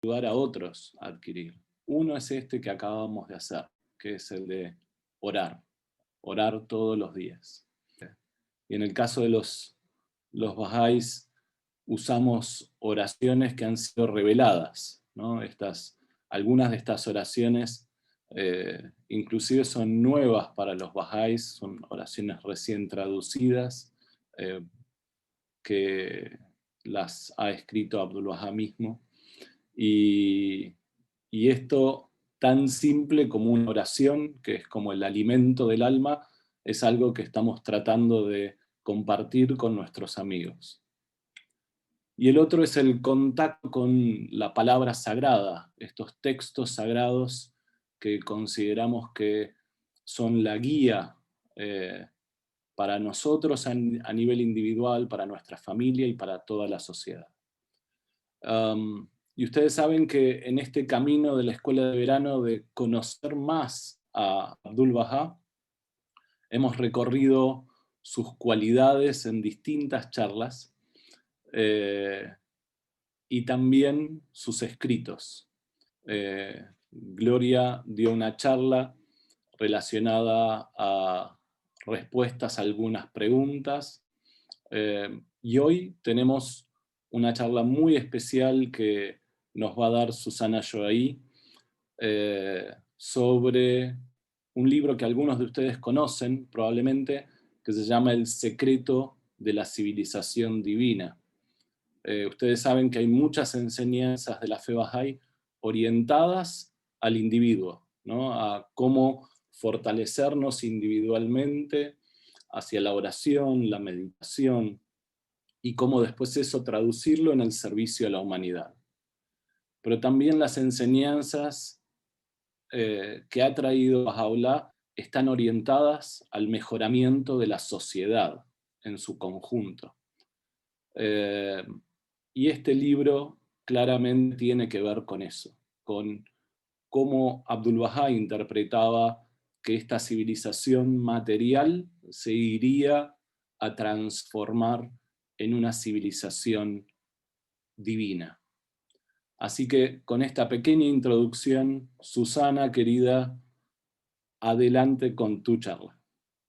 ayudar a otros a adquirir. Uno es este que acabamos de hacer, que es el de orar, orar todos los días. Y en el caso de los bahá'ís, usamos oraciones que han sido reveladas, ¿no? Algunas de estas oraciones inclusive son nuevas para los bahá'ís, son oraciones recién traducidas, que las ha escrito Abdul Bahá mismo. Y esto, tan simple como una oración, que es como el alimento del alma, es algo que estamos tratando de compartir con nuestros amigos. Y el otro es el contacto con la palabra sagrada, estos textos sagrados que consideramos que son la guía para nosotros a nivel individual, para nuestra familia y para toda la sociedad. Y ustedes saben que en este camino de la escuela de verano de conocer más a Abdul Bahá, hemos recorrido sus cualidades en distintas charlas y también sus escritos. Gloria dio una charla relacionada a respuestas a algunas preguntas, y hoy tenemos una charla muy especial que nos va a dar Susana Joaí sobre un libro que algunos de ustedes conocen probablemente, que se llama El secreto de la civilización divina. Ustedes saben que hay muchas enseñanzas de la fe Bahá'í orientadas al individuo, ¿no? A cómo fortalecernos individualmente hacia la oración, la meditación, y cómo después eso traducirlo en el servicio a la humanidad. Pero también las enseñanzas que ha traído Bahá'u'lláh están orientadas al mejoramiento de la sociedad en su conjunto. Y este libro claramente tiene que ver con eso, con cómo Abdul Bahá interpretaba que esta civilización material se iría a transformar en una civilización divina. Así que con esta pequeña introducción, Susana, querida, adelante con tu charla.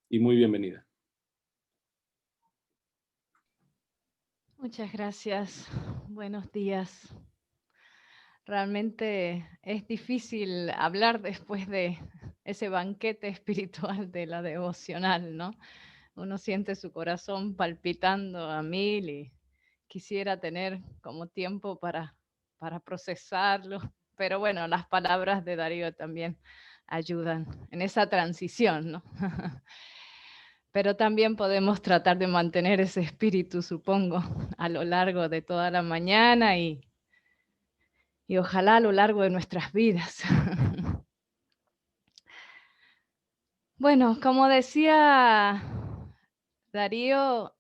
Y muy bienvenida. Muchas gracias. Buenos días. Realmente es difícil hablar después de ese banquete espiritual de la devocional, ¿no? Uno siente su corazón palpitando a mil y quisiera tener como tiempo para procesarlo. Pero bueno, las palabras de Darío también ayudan en esa transición, ¿no? Pero también podemos tratar de mantener ese espíritu, supongo, a lo largo de toda la mañana y ojalá a lo largo de nuestras vidas. Bueno, como decía Darío,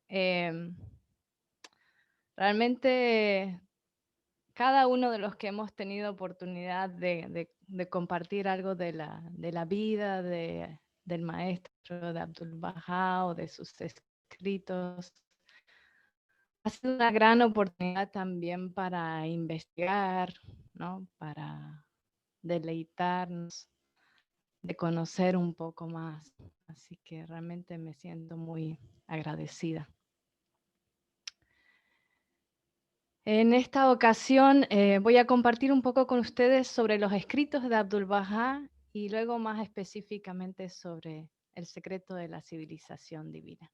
realmente cada uno de los que hemos tenido oportunidad de compartir algo de la vida del maestro, de Abdul Bahá o de sus escritos, ha sido una gran oportunidad también para investigar, ¿no? Para deleitarnos, de conocer un poco más. Así que realmente me siento muy agradecida. En esta ocasión voy a compartir un poco con ustedes sobre los escritos de Abdul Bahá y luego más específicamente sobre el secreto de la civilización divina.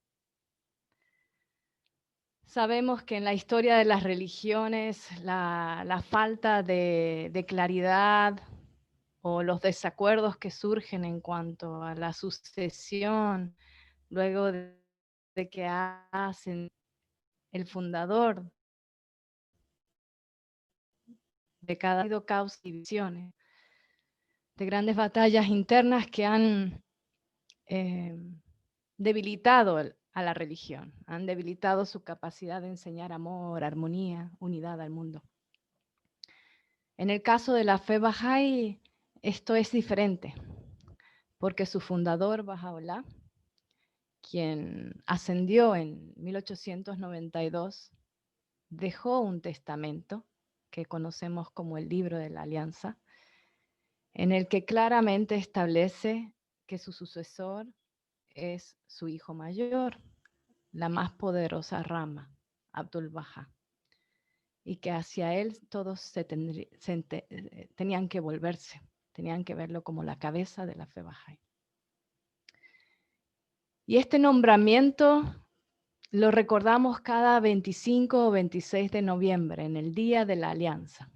Sabemos que en la historia de las religiones la falta de claridad o los desacuerdos que surgen en cuanto a la sucesión luego de que hacen el fundador de cada caos y divisiones, de grandes batallas internas que han debilitado a la religión, han debilitado su capacidad de enseñar amor, armonía, unidad al mundo. En el caso de la fe Bahá'í, esto es diferente, porque su fundador, Baha'u'lláh, quien ascendió en 1892, dejó un testamento que conocemos como el Libro de la Alianza, en el que claramente establece que su sucesor es su hijo mayor, la más poderosa rama, Abdul-Bahá, y que hacia él todos tenían que volverse, tenían que verlo como la cabeza de la fe Bahá'í. Y este nombramiento lo recordamos cada 25 o 26 de noviembre, en el Día de la Alianza.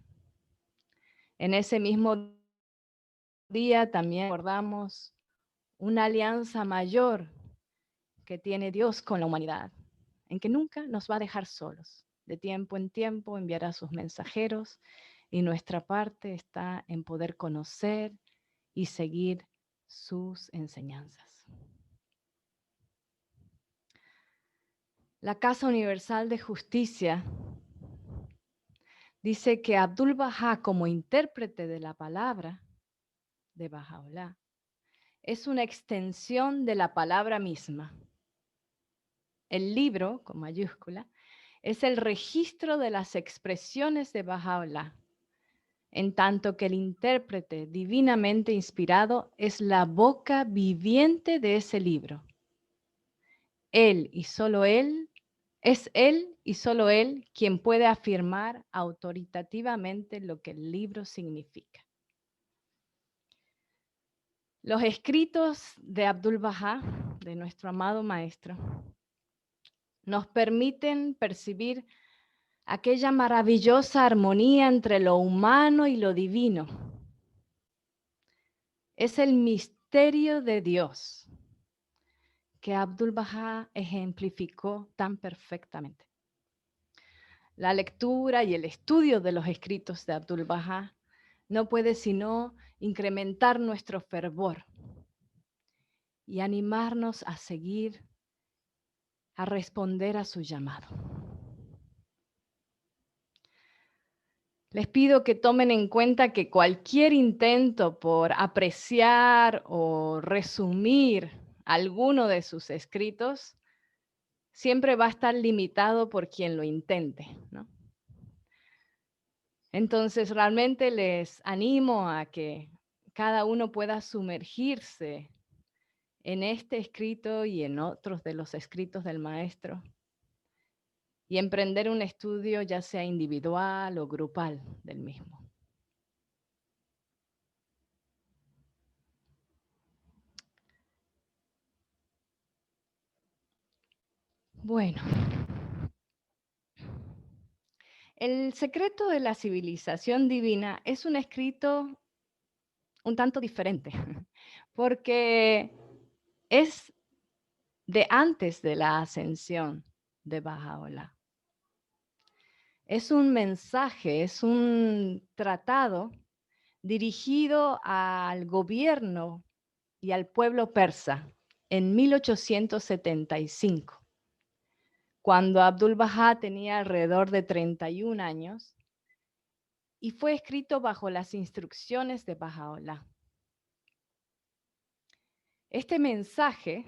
En ese mismo día también recordamos una alianza mayor que tiene Dios con la humanidad, en que nunca nos va a dejar solos. De tiempo en tiempo enviará sus mensajeros y nuestra parte está en poder conocer y seguir sus enseñanzas. La Casa Universal de Justicia dice que Abdul-Bahá, como intérprete de la palabra de Baha'u'lláh, es una extensión de la palabra misma. El libro, con mayúscula, es el registro de las expresiones de Baha'u'lláh, en tanto que el intérprete divinamente inspirado es la boca viviente de ese libro. Él y solo él, es él y solo él quien puede afirmar autoritativamente lo que el libro significa. Los escritos de Abdul-Bahá, de nuestro amado maestro, nos permiten percibir aquella maravillosa armonía entre lo humano y lo divino. Es el misterio de Dios que Abdul-Bahá ejemplificó tan perfectamente. La lectura y el estudio de los escritos de Abdul-Bahá no puede sino incrementar nuestro fervor y animarnos a seguir, a responder a su llamado. Les pido que tomen en cuenta que cualquier intento por apreciar o resumir alguno de sus escritos siempre va a estar limitado por quien lo intente, ¿no? Entonces, realmente les animo a que cada uno pueda sumergirse en este escrito y en otros de los escritos del maestro y emprender un estudio ya sea individual o grupal del mismo. Bueno, El secreto de la civilización divina es un escrito un tanto diferente, porque es de antes de la ascensión de Baha'u'lláh. Es un mensaje, es un tratado dirigido al gobierno y al pueblo persa en 1875, cuando Abdul-Bahá tenía alrededor de 31 años, y fue escrito bajo las instrucciones de Baha'u'lláh. Este mensaje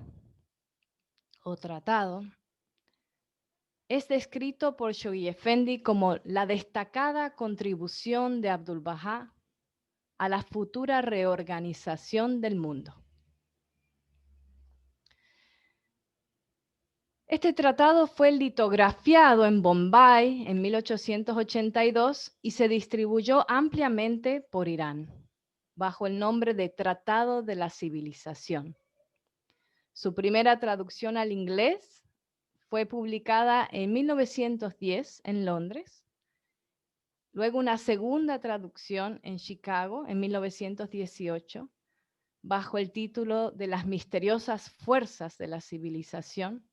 o tratado es descrito por Shoghi Effendi como la destacada contribución de Abdul-Bahá a la futura reorganización del mundo. Este tratado fue litografiado en Bombay en 1882 y se distribuyó ampliamente por Irán, bajo el nombre de Tratado de la Civilización. Su primera traducción al inglés fue publicada en 1910 en Londres, luego una segunda traducción en Chicago en 1918, bajo el título de Las misteriosas fuerzas de la civilización,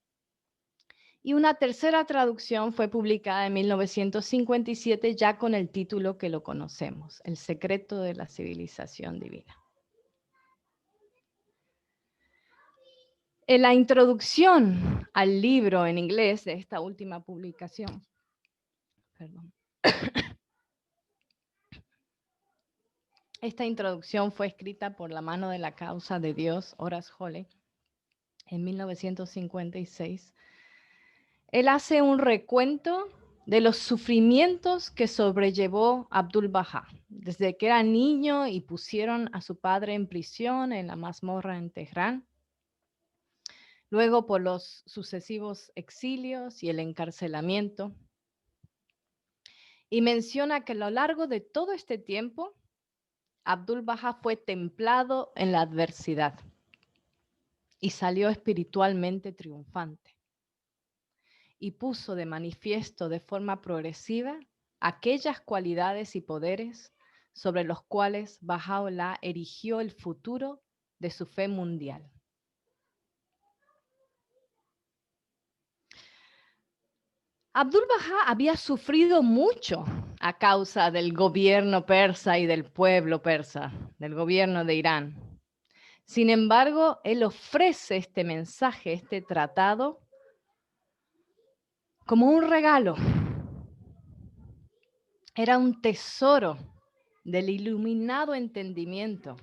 y una tercera traducción fue publicada en 1957 ya con el título que lo conocemos, El secreto de la civilización divina. En la introducción al libro en inglés de esta última publicación, esta introducción fue escrita por la mano de la causa de Dios, Horace Holly, en 1956. Él hace un recuento de los sufrimientos que sobrellevó Abdu'l-Bahá, desde que era niño y pusieron a su padre en prisión en la mazmorra en Teherán, luego por los sucesivos exilios y el encarcelamiento. Y menciona que a lo largo de todo este tiempo, Abdu'l-Bahá fue templado en la adversidad y salió espiritualmente triunfante. Y puso de manifiesto de forma progresiva aquellas cualidades y poderes sobre los cuales Baha'u'lláh erigió el futuro de su fe mundial. Abdu'l-Bahá había sufrido mucho a causa del gobierno persa y del pueblo persa, del gobierno de Irán. Sin embargo, él ofrece este mensaje, este tratado, como un regalo. Era un tesoro del iluminado entendimiento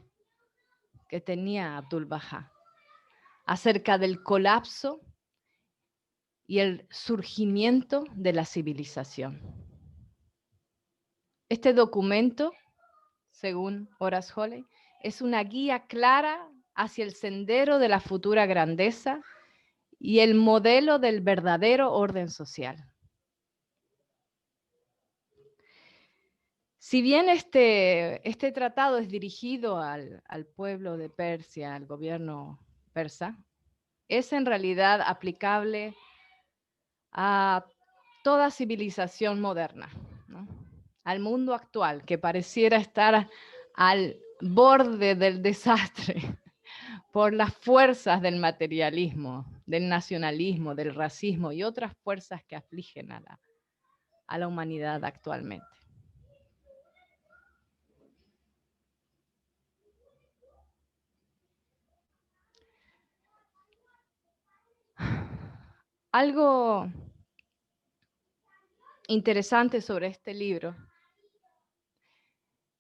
que tenía Abdu'l-Bahá acerca del colapso y el surgimiento de la civilización. Este documento, según Horace Holley, es una guía clara hacia el sendero de la futura grandeza y el modelo del verdadero orden social. Si bien este tratado es dirigido al pueblo de Persia, al gobierno persa, es en realidad aplicable a toda civilización moderna, ¿no? Al mundo actual, que pareciera estar al borde del desastre por las fuerzas del materialismo, del nacionalismo, del racismo y otras fuerzas que afligen a la humanidad actualmente. Algo interesante sobre este libro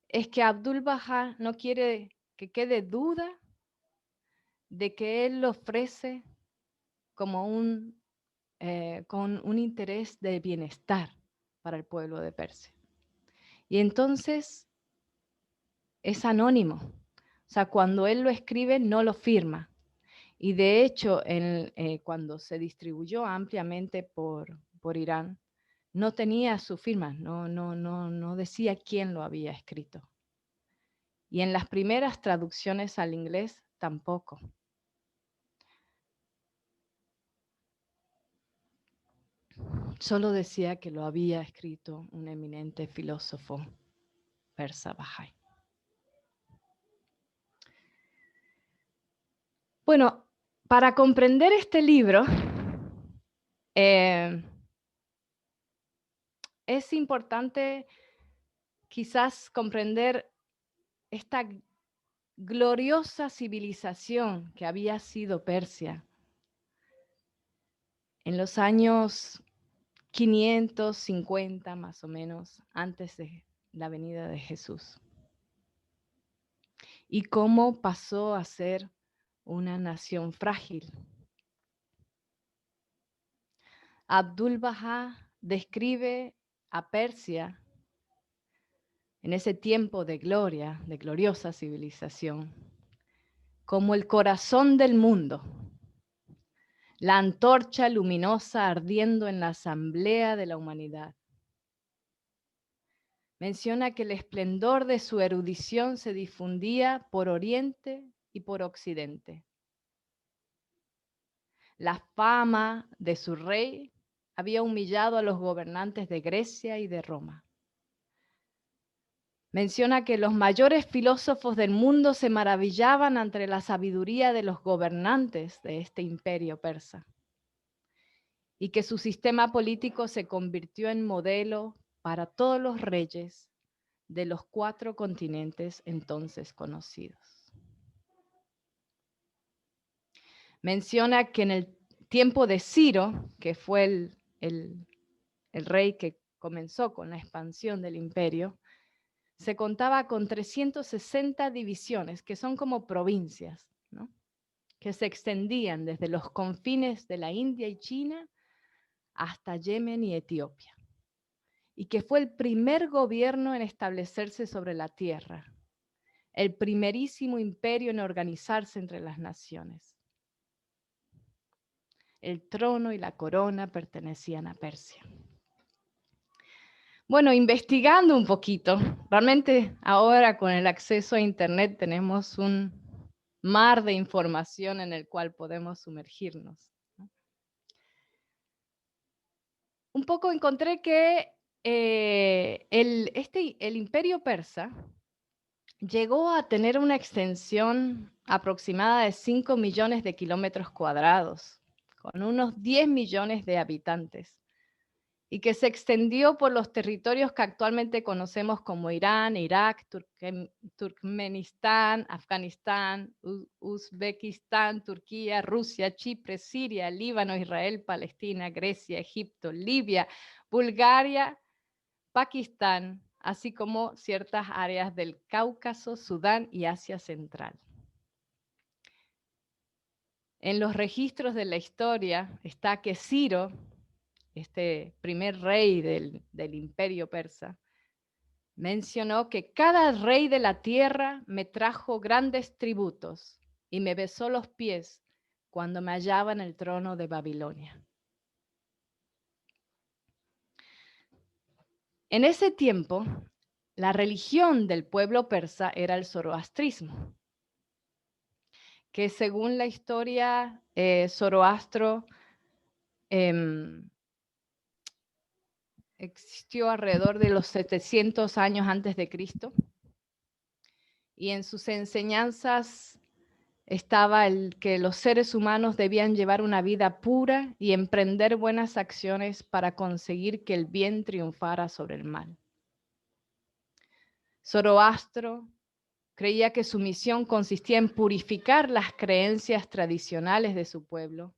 es que Abdu'l-Bahá no quiere que quede duda de que él lo ofrece como con un interés de bienestar para el pueblo de Persia. Y entonces es anónimo. O sea, cuando él lo escribe, no lo firma. Y de hecho, cuando se distribuyó ampliamente por Irán, no tenía su firma, no decía quién lo había escrito. Y en las primeras traducciones al inglés tampoco. Solo decía que lo había escrito un eminente filósofo persa Bahá'í. Bueno, para comprender este libro, es importante quizás comprender esta gloriosa civilización que había sido Persia en los años 550 más o menos antes de la venida de Jesús, y cómo pasó a ser una nación frágil. Abdu'l-Bahá describe a Persia en ese tiempo de gloria, de gloriosa civilización, como el corazón del mundo, la antorcha luminosa ardiendo en la asamblea de la humanidad. Menciona que el esplendor de su erudición se difundía por Oriente y por Occidente. La fama de su rey había humillado a los gobernantes de Grecia y de Roma. Menciona que los mayores filósofos del mundo se maravillaban ante la sabiduría de los gobernantes de este imperio persa, y que su sistema político se convirtió en modelo para todos los reyes de los 4 continentes entonces conocidos. Menciona que en el tiempo de Ciro, que fue el rey que comenzó con la expansión del imperio, se contaba con 360 divisiones, que son como provincias, ¿no?, que se extendían desde los confines de la India y China hasta Yemen y Etiopía. y que fue el primer gobierno en establecerse sobre la tierra, el primerísimo imperio en organizarse entre las naciones. El trono y la corona pertenecían a Persia. Bueno, investigando un poquito, realmente ahora con el acceso a Internet tenemos un mar de información en el cual podemos sumergirnos, ¿no? Un poco encontré que el imperio persa llegó a tener una extensión aproximada de 5 millones de kilómetros cuadrados, con unos 10 millones de habitantes, y que se extendió por los territorios que actualmente conocemos como Irán, Irak, Turkmenistán, Afganistán, Uzbekistán, Turquía, Rusia, Chipre, Siria, Líbano, Israel, Palestina, Grecia, Egipto, Libia, Bulgaria, Pakistán, así como ciertas áreas del Cáucaso, Sudán y Asia Central. En los registros de la historia está que Ciro, este primer rey del imperio persa, mencionó que cada rey de la tierra me trajo grandes tributos y me besó los pies cuando me hallaba en el trono de Babilonia. En ese tiempo, la religión del pueblo persa era el zoroastrismo, que según la historia, Zoroastro existió alrededor de los 700 años antes de Cristo, y en sus enseñanzas estaba el que los seres humanos debían llevar una vida pura y emprender buenas acciones para conseguir que el bien triunfara sobre el mal. Zoroastro creía que su misión consistía en purificar las creencias tradicionales de su pueblo,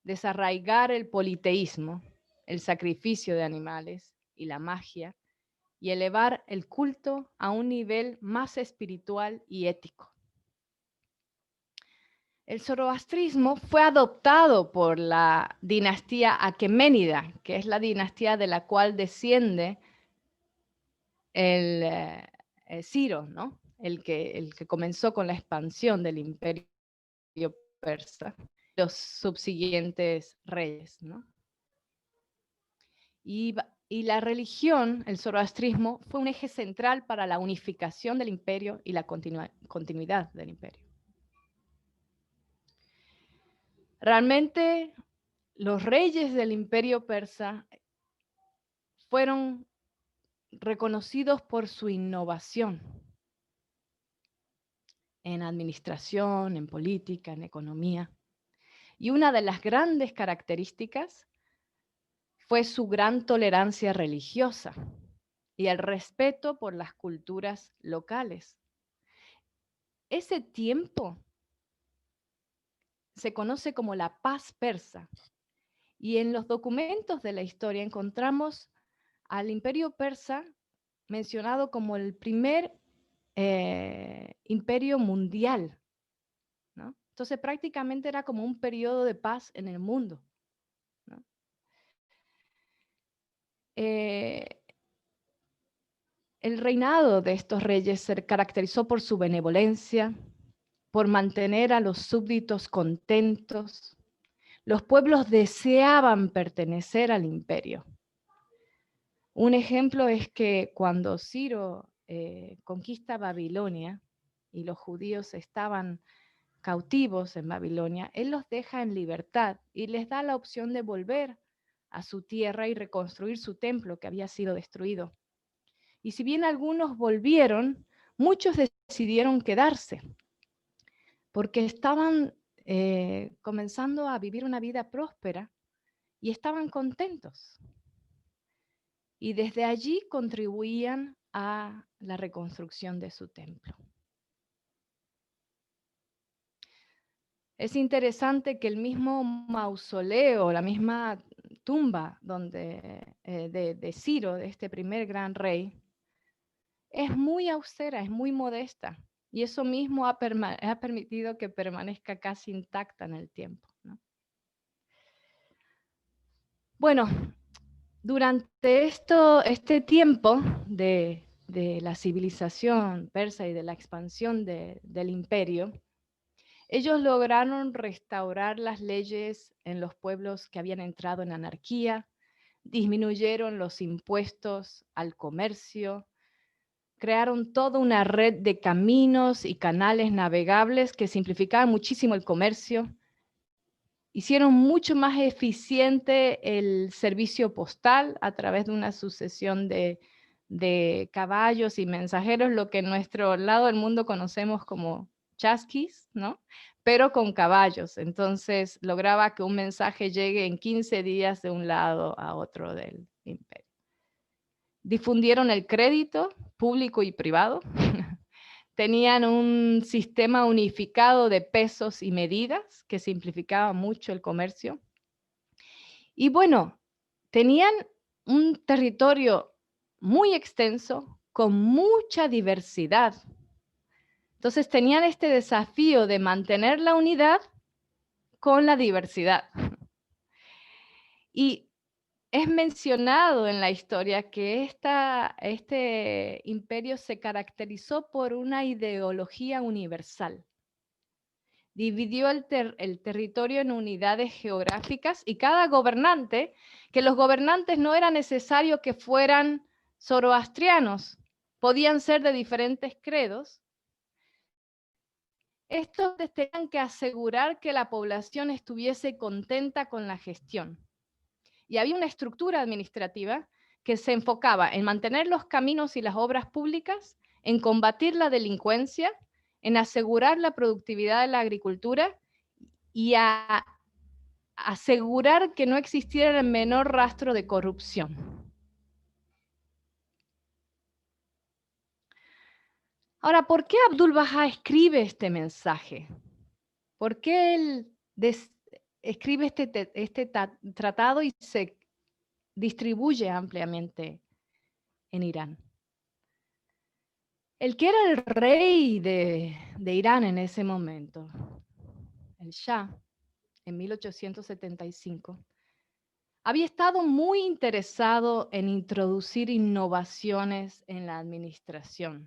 desarraigar el politeísmo, el sacrificio de animales y la magia, y elevar el culto a un nivel más espiritual y ético. El zoroastrismo fue adoptado por la dinastía aqueménida, que es la dinastía de la cual desciende el Ciro, ¿no? El que comenzó con la expansión del imperio persa, los subsiguientes reyes, ¿no? Y la religión, el zoroastrismo, fue un eje central para la unificación del imperio y la continuidad del imperio. Realmente, los reyes del imperio persa fueron reconocidos por su innovación en administración, en política, en economía. Y una de las grandes características fue su gran tolerancia religiosa y el respeto por las culturas locales. Ese tiempo se conoce como la paz persa, y en los documentos de la historia encontramos al imperio persa mencionado como el primer imperio mundial, ¿no? Entonces prácticamente era como un periodo de paz en el mundo, ¿no? El reinado de estos reyes se caracterizó por su benevolencia, por mantener a los súbditos contentos. Los pueblos deseaban pertenecer al imperio. Un ejemplo es que cuando Ciro conquista Babilonia y los judíos estaban cautivos en Babilonia, él los deja en libertad y les da la opción de volver a su tierra y reconstruir su templo que había sido destruido. Y si bien algunos volvieron, muchos decidieron quedarse, porque estaban comenzando a vivir una vida próspera y estaban contentos. Y desde allí contribuían a la reconstrucción de su templo. Es interesante que el mismo mausoleo, la misma tumba de Ciro, de este primer gran rey, es muy austera, es muy modesta. Y eso mismo ha permitido que permanezca casi intacta en el tiempo, ¿no? Bueno, Durante este tiempo de la civilización persa y de la expansión del imperio, ellos lograron restaurar las leyes en los pueblos que habían entrado en anarquía, disminuyeron los impuestos al comercio, crearon toda una red de caminos y canales navegables que simplificaban muchísimo el comercio, hicieron mucho más eficiente el servicio postal a través de una sucesión de caballos y mensajeros, lo que en nuestro lado del mundo conocemos como chasquis, ¿no? Pero con caballos. Entonces lograba que un mensaje llegue en 15 días de un lado a otro del imperio. Difundieron el crédito público y privado. Tenían un sistema unificado de pesos y medidas que simplificaba mucho el comercio. Y bueno, tenían un territorio muy extenso con mucha diversidad. Entonces tenían este desafío de mantener la unidad con la diversidad. Y es mencionado en la historia que este imperio se caracterizó por una ideología universal. Dividió el territorio en unidades geográficas y cada gobernante, que los gobernantes no era necesario que fueran zoroastrianos, podían ser de diferentes credos. Estos tenían que asegurar que la población estuviese contenta con la gestión. Y había una estructura administrativa que se enfocaba en mantener los caminos y las obras públicas, en combatir la delincuencia, en asegurar la productividad de la agricultura y a asegurar que no existiera el menor rastro de corrupción. Ahora, ¿por qué Abdul-Bahá escribe este mensaje? ¿Por qué él escribe este tratado y se distribuye ampliamente en Irán? El que era el rey de Irán en ese momento, el Shah, en 1875, había estado muy interesado en introducir innovaciones en la administración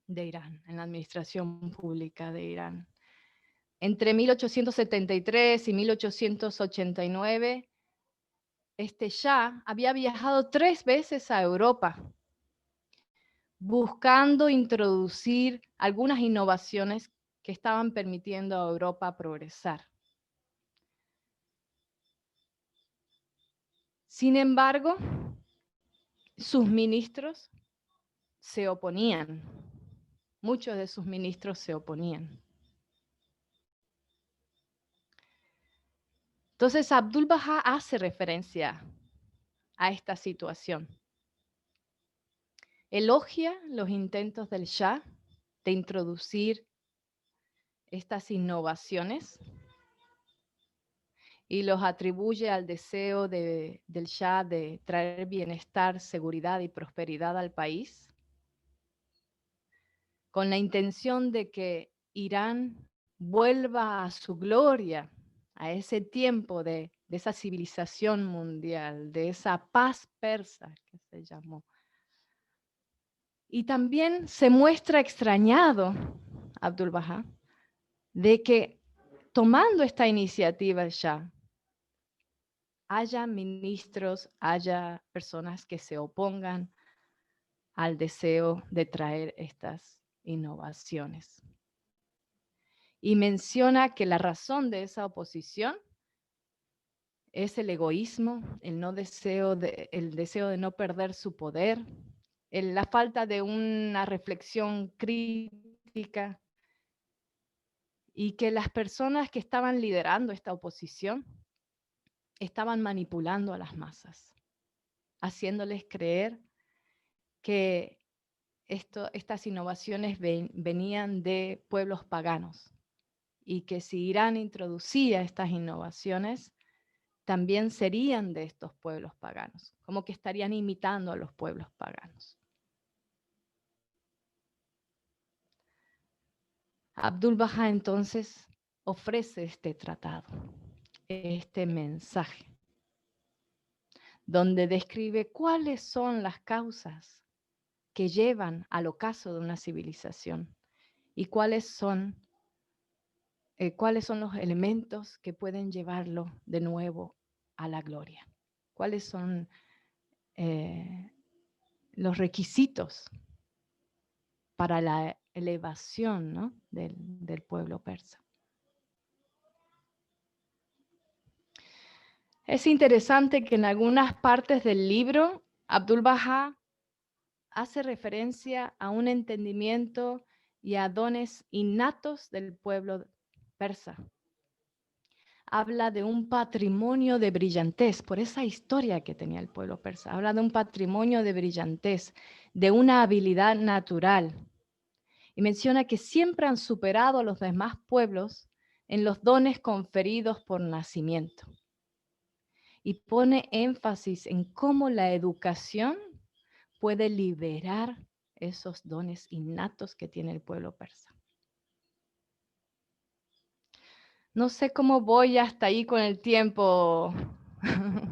de Irán, en la administración pública de Irán. Entre 1873 y 1889, este Shah había viajado 3 veces a Europa, buscando introducir algunas innovaciones que estaban permitiendo a Europa progresar. Sin embargo, sus ministros se oponían. Muchos de sus ministros se oponían. Entonces, Abdul-Bahá hace referencia a esta situación. Elogia los intentos del Shah de introducir estas innovaciones y los atribuye al deseo del Shah de traer bienestar, seguridad y prosperidad al país, con la intención de que Irán vuelva a su gloria, a ese tiempo de esa civilización mundial, de esa paz persa que se llamó. Y también se muestra extrañado, Abdul-Bahá, de que tomando esta iniciativa el Shah, haya ministros, haya personas que se opongan al deseo de traer estas innovaciones. Y menciona que la razón de esa oposición es el egoísmo, el deseo de no perder su poder, la falta de una reflexión crítica, y que las personas que estaban liderando esta oposición estaban manipulando a las masas, haciéndoles creer que estas innovaciones venían de pueblos paganos y que si Irán introducía estas innovaciones, también serían de estos pueblos paganos, como que estarían imitando a los pueblos paganos. Abdul-Bahá entonces ofrece este tratado, este mensaje, donde describe cuáles son las causas que llevan al ocaso de una civilización y cuáles son los elementos que pueden llevarlo de nuevo a la gloria. Cuáles son los requisitos para la elevación, ¿no?, del pueblo persa. Es interesante que en algunas partes del libro Abdu'l-Bahá hace referencia a un entendimiento y a dones innatos del pueblo persa. Habla de un patrimonio de brillantez, por esa historia que tenía el pueblo persa. Habla de un patrimonio de brillantez, de una habilidad natural. Y menciona que siempre han superado a los demás pueblos en los dones conferidos por nacimiento. Y pone énfasis en cómo la educación puede liberar esos dones innatos que tiene el pueblo persa. No sé cómo voy hasta ahí con el tiempo,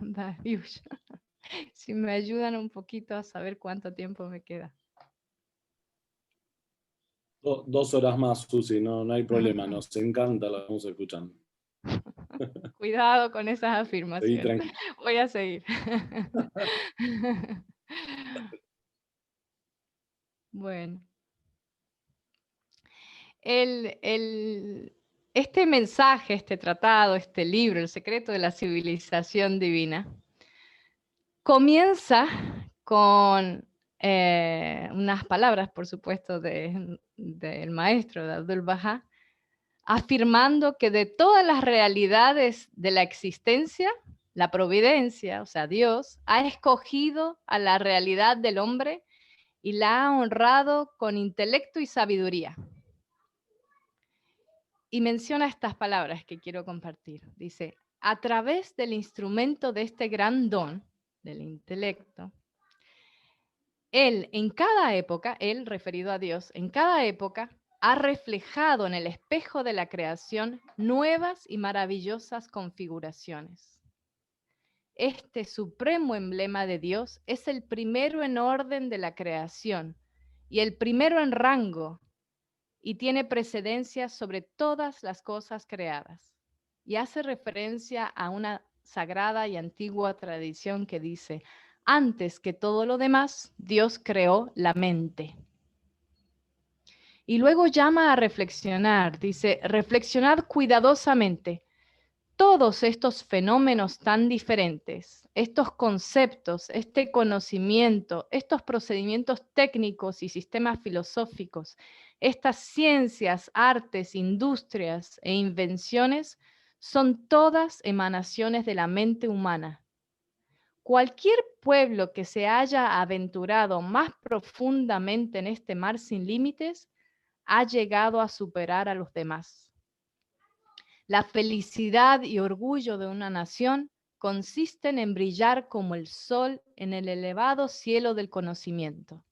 Dariush. Si me ayudan un poquito a saber cuánto tiempo me queda. 2 horas más, Susi, no hay problema, nos encanta, la vamos escuchando. Cuidado con esas Seguí afirmaciones. tranquilo. Voy a seguir. Bueno. Este mensaje, este tratado, este libro, El secreto de la civilización divina, comienza con unas palabras, por supuesto, del maestro, de Abdu'l-Bahá, afirmando que de todas las realidades de la existencia, la providencia, o sea, Dios, ha escogido a la realidad del hombre y la ha honrado con intelecto y sabiduría. Y menciona estas palabras que quiero compartir. Dice, a través del instrumento de este gran don, del intelecto, él en cada época, él referido a Dios, en cada época ha reflejado en el espejo de la creación nuevas y maravillosas configuraciones. Este supremo emblema de Dios es el primero en orden de la creación y el primero en rango, y tiene precedencia sobre todas las cosas creadas. Y hace referencia a una sagrada y antigua tradición que dice, antes que todo lo demás, Dios creó la mente. Y luego llama a reflexionar, dice, reflexionad cuidadosamente todos estos fenómenos tan diferentes, estos conceptos, este conocimiento, estos procedimientos técnicos y sistemas filosóficos, estas ciencias, artes, industrias e invenciones son todas emanaciones de la mente humana. Cualquier pueblo que se haya aventurado más profundamente en este mar sin límites ha llegado a superar a los demás. La felicidad y orgullo de una nación consisten en brillar como el sol en el elevado cielo del conocimiento.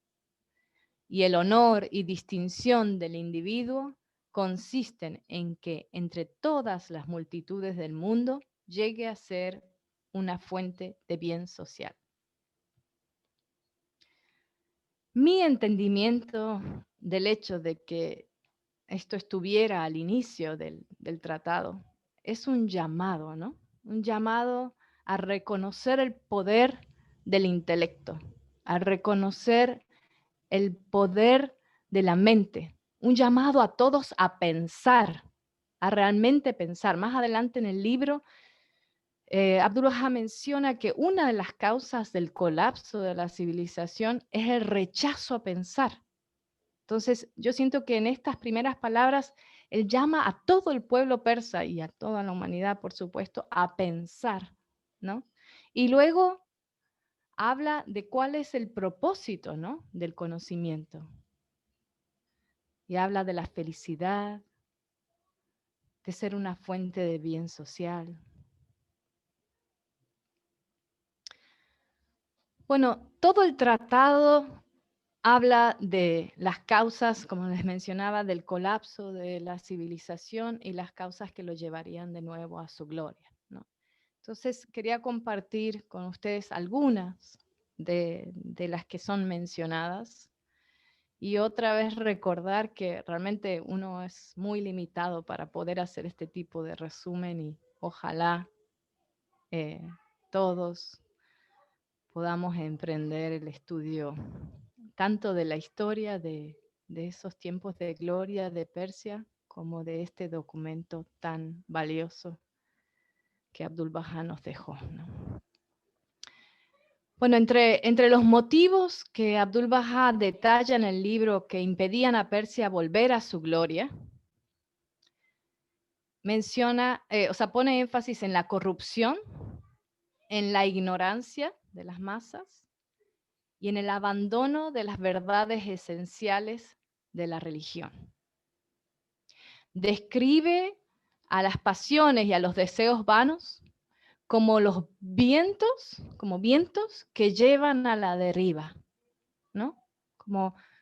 Y el honor y distinción del individuo consisten en que entre todas las multitudes del mundo llegue a ser una fuente de bien social. Mi entendimiento del hecho de que esto estuviera al inicio del tratado, es un llamado, ¿no? Un llamado a reconocer el poder del intelecto, a reconocer el poder de la mente, un llamado a todos a pensar, a realmente pensar. Más adelante en el libro, Abdu'l-Bahá menciona que una de las causas del colapso de la civilización es el rechazo a pensar. Entonces, yo siento que en estas primeras palabras, él llama a todo el pueblo persa y a toda la humanidad, por supuesto, a pensar, ¿no? Y luego habla de cuál es el propósito, ¿no?, del conocimiento. Y habla de la felicidad, de ser una fuente de bien social. Bueno, todo el tratado habla de las causas, como les mencionaba, del colapso de la civilización y las causas que lo llevarían de nuevo a su gloria, ¿no? Entonces quería compartir con ustedes algunas de las que son mencionadas y otra vez recordar que realmente uno es muy limitado para poder hacer este tipo de resumen y ojalá todos podamos emprender el estudio tanto de la historia de esos tiempos de gloria de Persia como de este documento tan valioso que Abdu'l-Bahá nos dejó, ¿no? Bueno, entre los motivos que Abdu'l-Bahá detalla en el libro que impedían a Persia volver a su gloria, menciona, pone énfasis en la corrupción, en la ignorancia de las masas y en el abandono de las verdades esenciales de la religión. Describe a las pasiones y a los deseos vanos como los vientos, como vientos que llevan a la deriva, ¿no?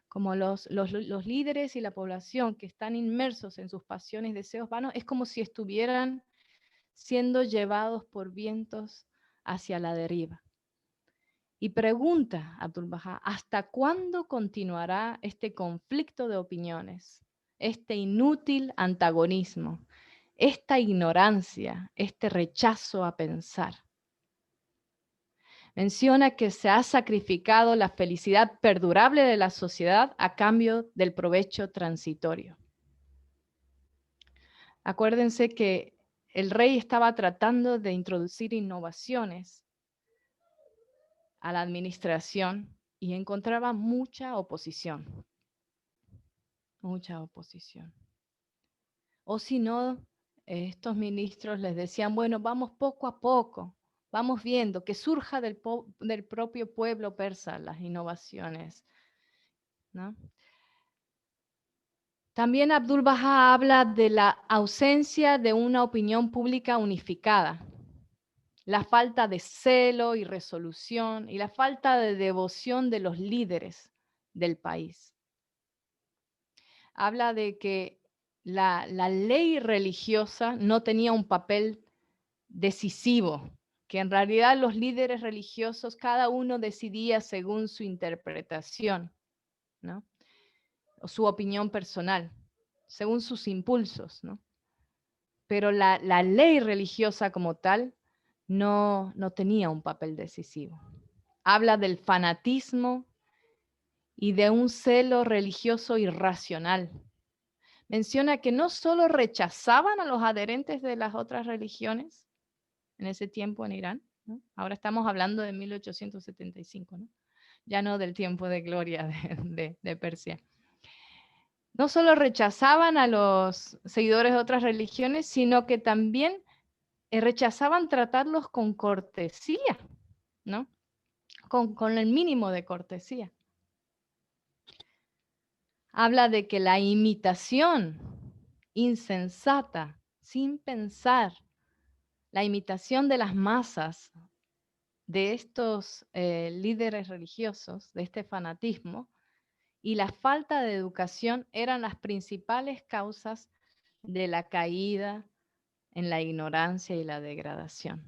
Como los líderes y la población que están inmersos en sus pasiones y deseos vanos, es como si estuvieran siendo llevados por vientos hacia la deriva. Y pregunta Abdu'l-Bahá, ¿hasta cuándo continuará este conflicto de opiniones, este inútil antagonismo, esta ignorancia, este rechazo a pensar? Menciona que se ha sacrificado la felicidad perdurable de la sociedad a cambio del provecho transitorio. Acuérdense que el rey estaba tratando de introducir innovaciones a la administración y encontraba mucha oposición. Mucha oposición. O si no, estos ministros les decían, bueno, vamos poco a poco, vamos viendo que surja del propio pueblo persa las innovaciones, ¿no? También Abdu'l-Bahá habla de la ausencia de una opinión pública unificada, la falta de celo y resolución y la falta de devoción de los líderes del país. Habla de que la ley religiosa no tenía un papel decisivo, que en realidad los líderes religiosos, cada uno decidía según su interpretación, ¿no? O su opinión personal, según sus impulsos, ¿no? Pero la ley religiosa como tal no tenía un papel decisivo. Habla del fanatismo y de un celo religioso irracional. Menciona que no solo rechazaban a los adherentes de las otras religiones en ese tiempo en Irán, ¿no? Ahora estamos hablando de 1875, ¿no? Ya no del tiempo de gloria de Persia. No solo rechazaban a los seguidores de otras religiones, sino que también rechazaban tratarlos con cortesía, ¿no? Con el mínimo de cortesía. Habla de que la imitación insensata, sin pensar, la imitación de las masas de estos líderes religiosos, de este fanatismo, y la falta de educación eran las principales causas de la caída en la ignorancia y la degradación.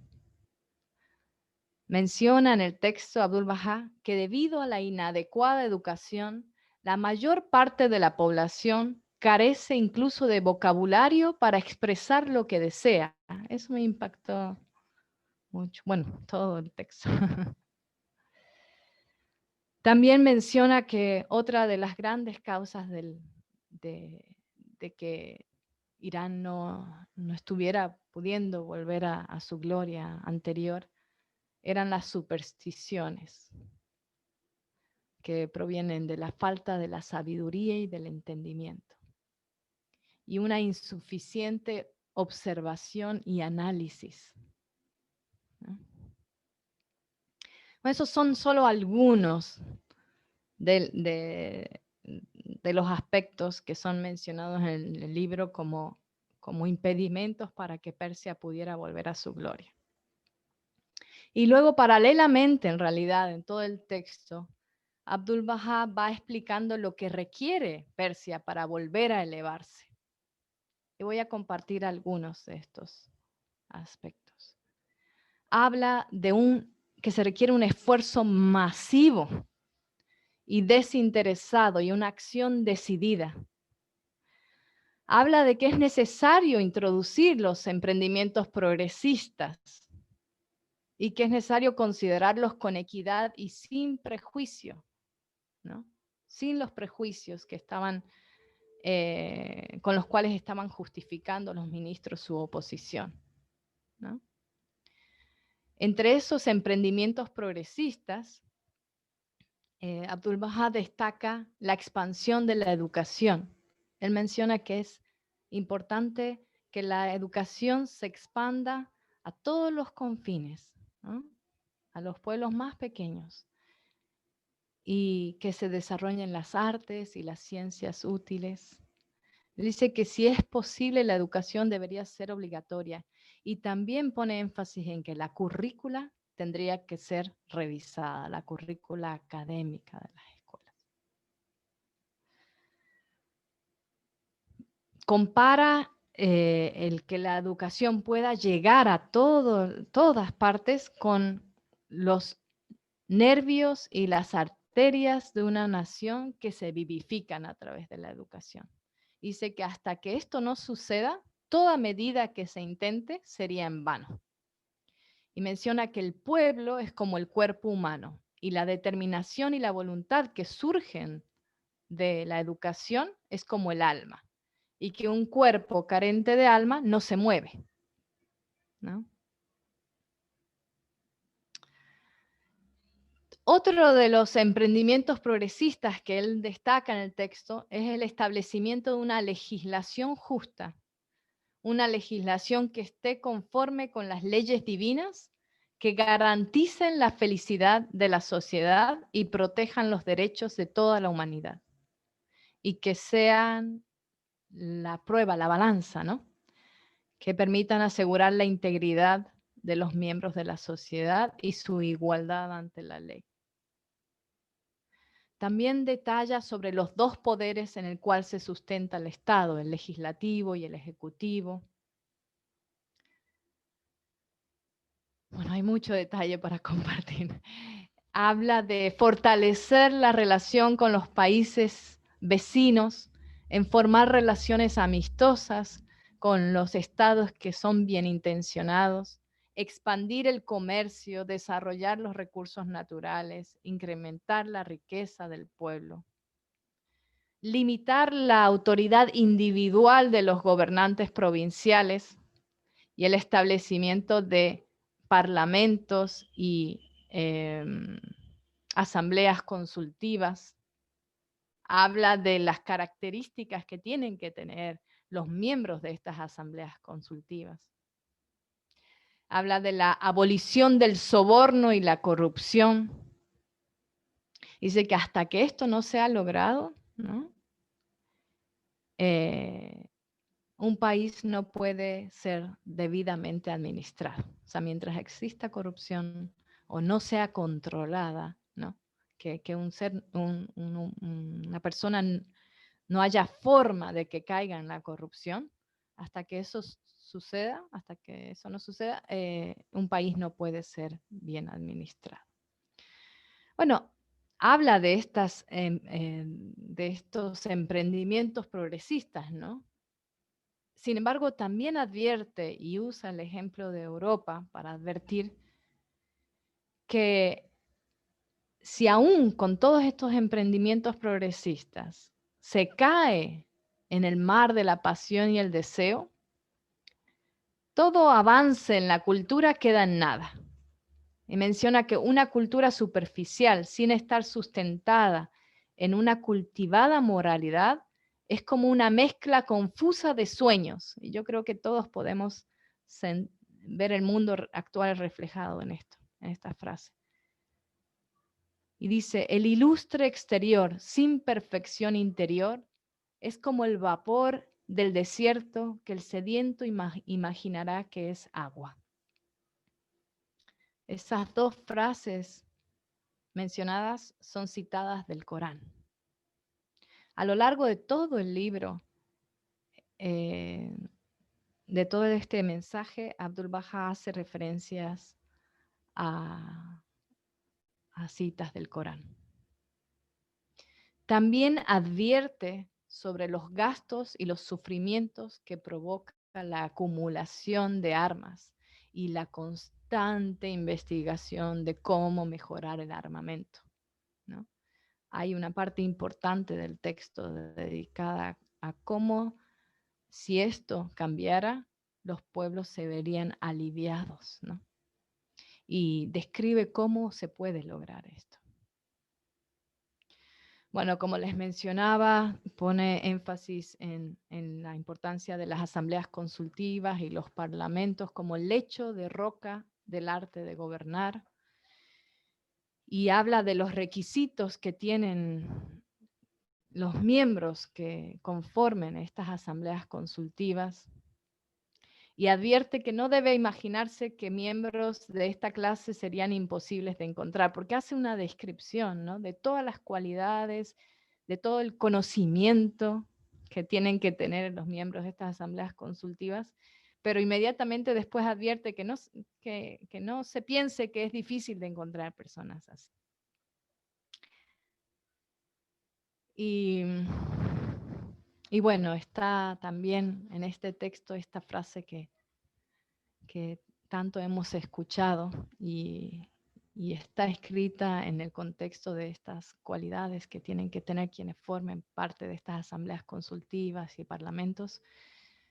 Menciona en el texto Abdu'l-Bahá que debido a la inadecuada educación, la mayor parte de la población carece incluso de vocabulario para expresar lo que desea. Eso me impactó mucho. Bueno, todo el texto. También menciona que otra de las grandes causas de que Irán no estuviera pudiendo volver a su gloria anterior eran las supersticiones que provienen de la falta de la sabiduría y del entendimiento y una insuficiente observación y análisis, ¿no? Esos son solo algunos de los aspectos que son mencionados en el libro como impedimentos para que Persia pudiera volver a su gloria. Y luego, paralelamente, en realidad, en todo el texto, Abdu'l-Bahá va explicando lo que requiere Persia para volver a elevarse. Y voy a compartir algunos de estos aspectos. habla de que se requiere un esfuerzo masivo y desinteresado y una acción decidida. Habla de que es necesario introducir los emprendimientos progresistas y que es necesario considerarlos con equidad y sin prejuicio, ¿no? Sin los prejuicios que con los cuales estaban justificando los ministros su oposición, ¿no? Entre esos emprendimientos progresistas, Abdu'l-Bahá destaca la expansión de la educación. Él menciona que es importante que la educación se expanda a todos los confines, ¿no? A los pueblos más pequeños, y que se desarrollen las artes y las ciencias útiles. Dice que si es posible, la educación debería ser obligatoria, y también pone énfasis en que la currícula tendría que ser revisada, la currícula académica de las escuelas. Compara el que la educación pueda llegar a todas partes con los nervios y las arterias de una nación que se vivifican a través de la educación. Dice que hasta que esto no suceda, toda medida que se intente sería en vano. Y menciona que el pueblo es como el cuerpo humano, y la determinación y la voluntad que surgen de la educación es como el alma, y que un cuerpo carente de alma no se mueve, ¿no? Otro de los emprendimientos progresistas que él destaca en el texto es el establecimiento de una legislación justa, una legislación que esté conforme con las leyes divinas, que garanticen la felicidad de la sociedad y protejan los derechos de toda la humanidad, y que sean la prueba, la balanza, ¿no? Que permitan asegurar la integridad de los miembros de la sociedad y su igualdad ante la ley. También detalla sobre los dos poderes en el cual se sustenta el Estado, el legislativo y el ejecutivo. Bueno, hay mucho detalle para compartir. Habla de fortalecer la relación con los países vecinos, en formar relaciones amistosas con los estados que son bien intencionados, expandir el comercio, desarrollar los recursos naturales, incrementar la riqueza del pueblo, limitar la autoridad individual de los gobernantes provinciales y el establecimiento de parlamentos y asambleas consultivas. Habla de las características que tienen que tener los miembros de estas asambleas consultivas. Habla de la abolición del soborno y la corrupción. Dice que hasta que esto no sea logrado, ¿no? Un país no puede ser debidamente administrado. O sea, mientras exista corrupción o no sea controlada, ¿no? Que una persona no haya forma de que caiga en la corrupción, hasta que eso suceda, hasta que eso no suceda, un país no puede ser bien administrado. Bueno, habla de estos emprendimientos progresistas, ¿no? Sin embargo, también advierte y usa el ejemplo de Europa para advertir que si aún con todos estos emprendimientos progresistas se cae en el mar de la pasión y el deseo, todo avance en la cultura queda en nada. Y menciona que una cultura superficial, sin estar sustentada en una cultivada moralidad, es como una mezcla confusa de sueños. Y yo creo que todos podemos ver el mundo actual reflejado en esto, en esta frase. Y dice, el ilustre exterior sin perfección interior es como el vapor del desierto que el sediento imaginará que es agua. Esas dos frases mencionadas son citadas del Corán. A lo largo de todo el libro, de todo este mensaje, Abdu'l-Bahá hace referencias a citas del Corán. También advierte sobre los gastos y los sufrimientos que provoca la acumulación de armas y la constante investigación de cómo mejorar el armamento, ¿no? Hay una parte importante del texto dedicada a cómo, si esto cambiara, los pueblos se verían aliviados, ¿no? Y describe cómo se puede lograr esto. Bueno, como les mencionaba, pone énfasis en la importancia de las asambleas consultivas y los parlamentos como lecho de roca del arte de gobernar. Y habla de los requisitos que tienen los miembros que conformen estas asambleas consultivas. Y advierte que no debe imaginarse que miembros de esta clase serían imposibles de encontrar, porque hace una descripción, ¿no?, de todas las cualidades, de todo el conocimiento que tienen que tener los miembros de estas asambleas consultivas, pero inmediatamente después advierte que no se piense que es difícil de encontrar personas así. Y bueno, está también en este texto esta frase que tanto hemos escuchado y está escrita en el contexto de estas cualidades que tienen que tener quienes formen parte de estas asambleas consultivas y parlamentos,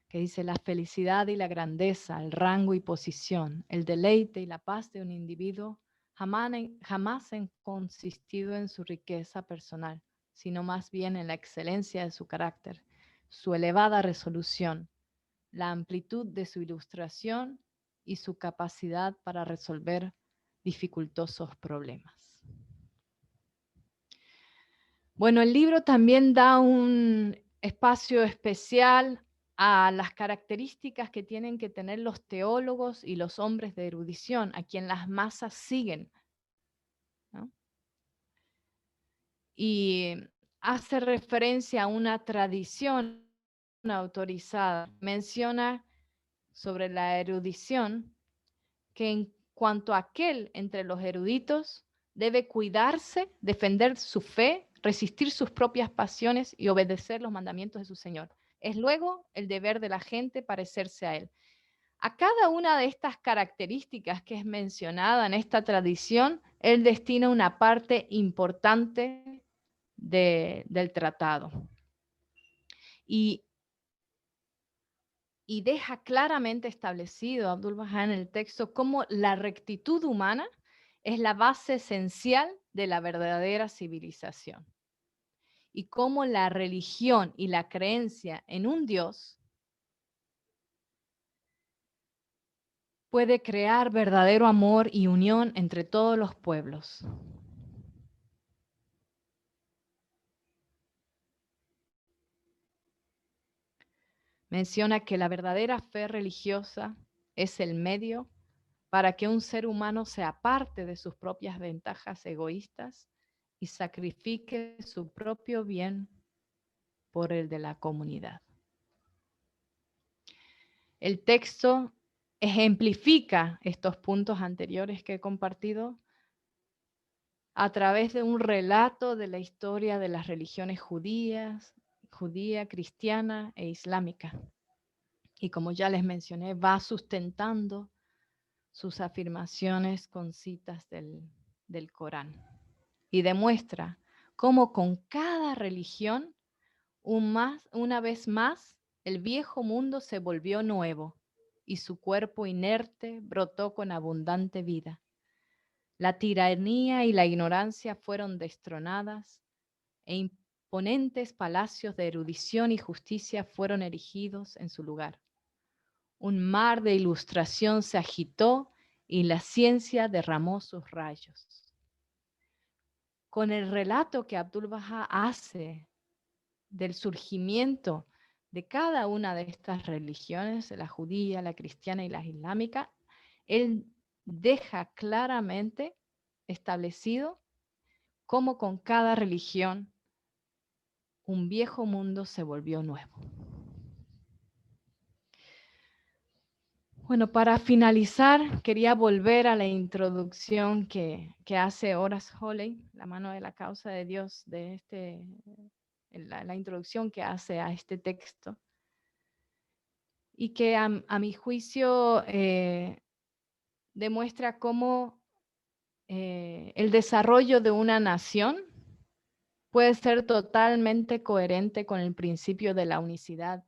que dice: la felicidad y la grandeza, el rango y posición, el deleite y la paz de un individuo jamás han consistido en su riqueza personal, sino más bien en la excelencia de su carácter, su elevada resolución, la amplitud de su ilustración y su capacidad para resolver dificultosos problemas. Bueno, el libro también da un espacio especial a las características que tienen que tener los teólogos y los hombres de erudición, a quien las masas siguen, ¿no? Y hace referencia a una tradición autorizada. Menciona sobre la erudición que en cuanto a aquel entre los eruditos debe cuidarse, defender su fe, resistir sus propias pasiones y obedecer los mandamientos de su Señor. Es luego el deber de la gente parecerse a Él. A cada una de estas características que es mencionada en esta tradición, Él destina una parte importante del tratado. Y deja claramente establecido Abdu'l-Bahá en el texto cómo la rectitud humana es la base esencial de la verdadera civilización y cómo la religión y la creencia en un Dios puede crear verdadero amor y unión entre todos los pueblos. Menciona que la verdadera fe religiosa es el medio para que un ser humano se aparte de sus propias ventajas egoístas y sacrifique su propio bien por el de la comunidad. El texto ejemplifica estos puntos anteriores que he compartido a través de un relato de la historia de las religiones judía, cristiana e islámica. Y como ya les mencioné, va sustentando sus afirmaciones con citas del Corán. Y demuestra cómo con cada religión, una vez más, el viejo mundo se volvió nuevo y su cuerpo inerte brotó con abundante vida. La tiranía y la ignorancia fueron destronadas e imponentes palacios de erudición y justicia fueron erigidos en su lugar. Un mar de ilustración se agitó y la ciencia derramó sus rayos. Con el relato que Abdu'l-Bahá hace del surgimiento de cada una de estas religiones, la judía, la cristiana y la islámica, él deja claramente establecido cómo con cada religión un viejo mundo se volvió nuevo. Bueno, para finalizar, quería volver a la introducción que hace Horace Holly, La mano de la causa de Dios, de la introducción que hace a este texto. Y que a mi juicio demuestra cómo el desarrollo de una nación puede ser totalmente coherente con el principio de la unicidad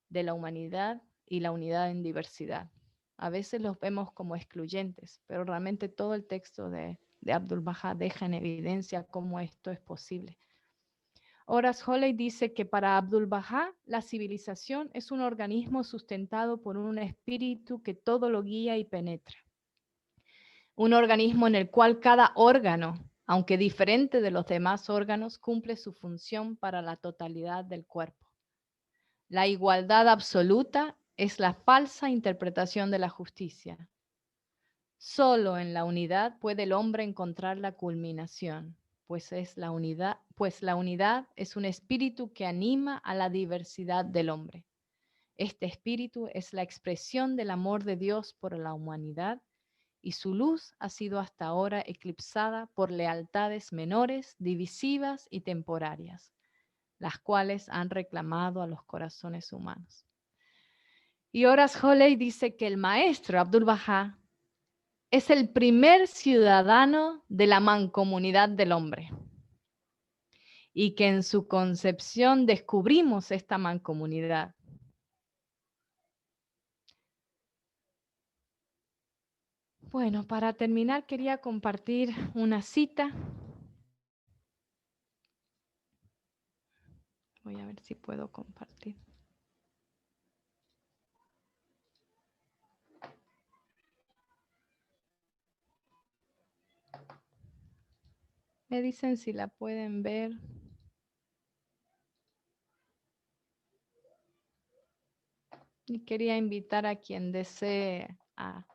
de la humanidad y la unidad en diversidad. A veces los vemos como excluyentes, pero realmente todo el texto de Abdu'l-Bahá deja en evidencia cómo esto es posible. Horace Holly dice que para Abdu'l-Bahá la civilización es un organismo sustentado por un espíritu que todo lo guía y penetra. Un organismo en el cual cada órgano, aunque diferente de los demás órganos, cumple su función para la totalidad del cuerpo. La igualdad absoluta es la falsa interpretación de la justicia. Solo en la unidad puede el hombre encontrar la culminación, pues la unidad es un espíritu que anima a la diversidad del hombre. Este espíritu es la expresión del amor de Dios por la humanidad y su luz ha sido hasta ahora eclipsada por lealtades menores, divisivas y temporarias, las cuales han reclamado a los corazones humanos. Y Horace Holly dice que el maestro Abdu'l-Bahá es el primer ciudadano de la mancomunidad del hombre y que en su concepción descubrimos esta mancomunidad. Bueno, para terminar quería compartir una cita. Voy a ver si puedo compartir. Me dicen si la pueden ver. Y quería invitar a quien desee a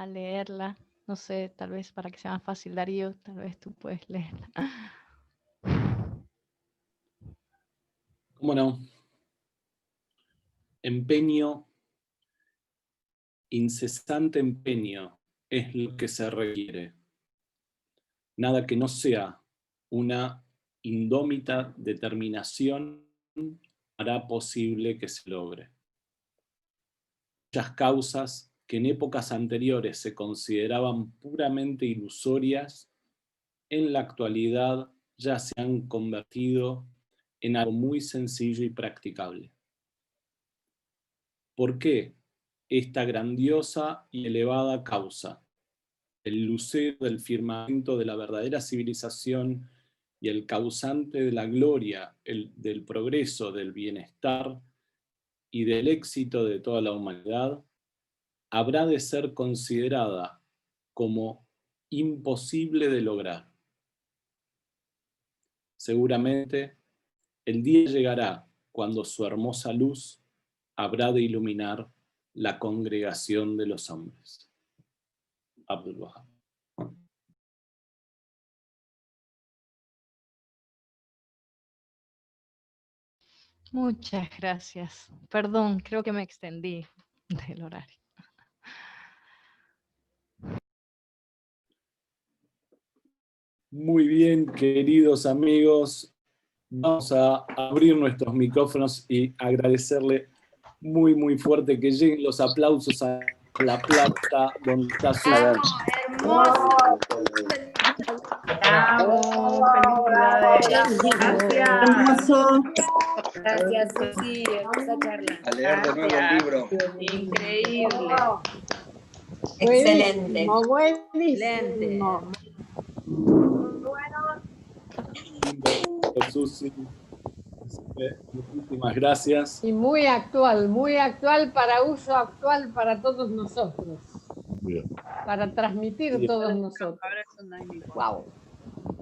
leerla. No sé, tal vez para que sea más fácil, Darío, tal vez tú puedes leerla. ¿Cómo no? Empeño, incesante empeño es lo que se requiere. Nada que no sea una indómita determinación hará posible que se logre. Muchas causas que en épocas anteriores se consideraban puramente ilusorias, en la actualidad ya se han convertido en algo muy sencillo y practicable. ¿Por qué esta grandiosa y elevada causa, el lucero del firmamento de la verdadera civilización y el causante de la gloria, del progreso, del bienestar y del éxito de toda la humanidad, habrá de ser considerada como imposible de lograr? Seguramente el día llegará cuando su hermosa luz habrá de iluminar la congregación de los hombres. Abdu'l-Bahá. Muchas gracias. Perdón, creo que me extendí del horario. Muy bien, queridos amigos. Vamos a abrir nuestros micrófonos y agradecerle muy fuerte que lleguen los aplausos a La Plata, donde está su... Hermoso. Bravo, felicidades. Gracias. Hermoso. Gracias, Susi. Hermosa charla. A leer de nuevo el libro. Increíble. Excelente. Excelente. Susi. Muchísimas gracias. Y muy actual para uso actual para todos nosotros. Bien. Para transmitir Sí. todos nosotros. Wow.